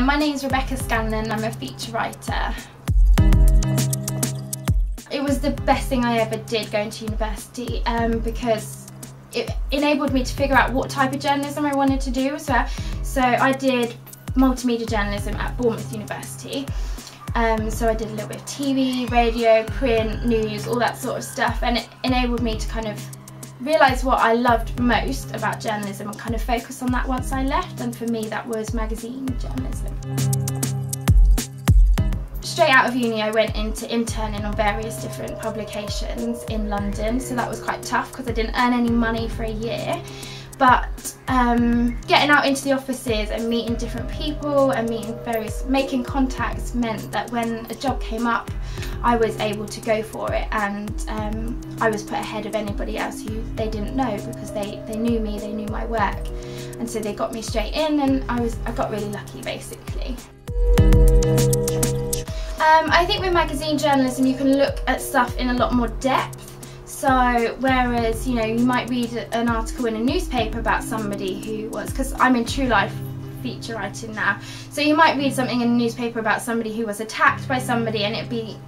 My name's Rebecca Scanlon, I'm a feature writer. It was the best thing I ever did going to university because it enabled me to figure out what type of journalism I wanted to do as well. So I did multimedia journalism at Bournemouth University. So I did a little bit of TV, radio, print, news, all that sort of stuff, and it enabled me to kind of realise what I loved most about journalism and kind of focus on that once I left, and for me that was magazine journalism. Straight out of uni I went into interning on various different publications in London, so that was quite tough because I didn't earn any money for a year. But getting out into the offices and meeting different people and making contacts meant that when a job came up I was able to go for it, and I was put ahead of anybody else who they didn't know because they knew me, they knew my work, and so they got me straight in, and I got really lucky basically. I think with magazine journalism you can look at stuff in a lot more depth. So whereas, you know, you might read an article in a newspaper about somebody who was, because I'm in true life feature writing now, so you might read something in a newspaper about somebody who was attacked by somebody and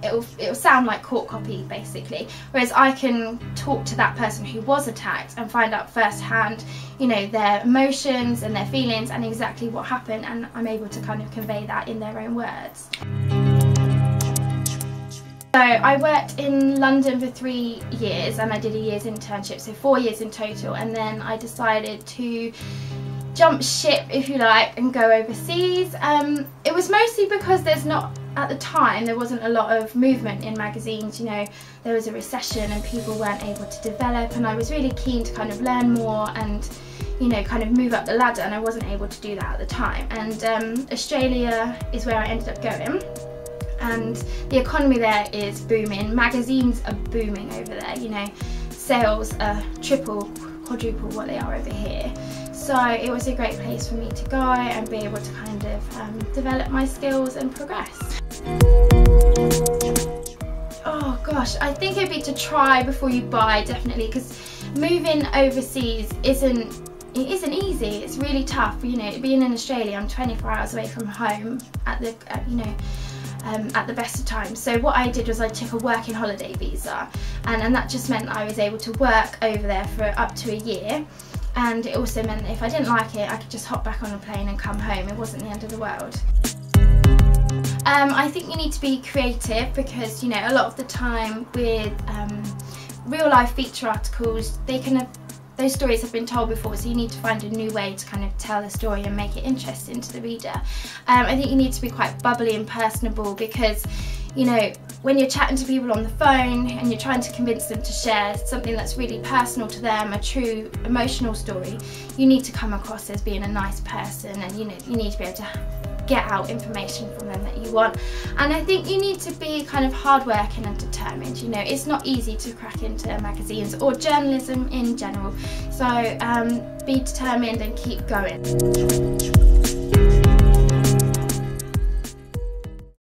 it'll sound like court copy basically, whereas I can talk to that person who was attacked and find out firsthand, you know, their emotions and their feelings and exactly what happened, and I'm able to kind of convey that in their own words. So I worked in London for 3 years and I did a year's internship, so 4 years in total, and then I decided to jump ship, if you like, and go overseas. It was mostly because at the time there wasn't a lot of movement in magazines, you know, there was a recession and people weren't able to develop, and I was really keen to kind of learn more and, you know, kind of move up the ladder, and I wasn't able to do that at the time. And Australia is where I ended up going. And the economy there is booming, magazines are booming over there, you know, sales are triple, quadruple what they are over here. So it was a great place for me to go and be able to kind of develop my skills and progress. Oh gosh, I think it'd be to try before you buy, definitely, because moving overseas isn't easy, it's really tough. You know, being in Australia, I'm 24 hours away from home at the best of times. So what I did was I took a working holiday visa, and that just meant I was able to work over there for up to a year, and it also meant that if I didn't like it I could just hop back on a plane and come home. It wasn't the end of the world. I think you need to be creative because, you know, a lot of the time with real life feature articles, those stories have been told before, so you need to find a new way to kind of tell the story and make it interesting to the reader. I think you need to be quite bubbly and personable because, you know, when you're chatting to people on the phone and you're trying to convince them to share something that's really personal to them, a true emotional story, you need to come across as being a nice person, and, you know, you need to be able to get out information from them that you want. And I think you need to be kind of hardworking and determined. You know, it's not easy to crack into magazines or journalism in general, so be determined and keep going.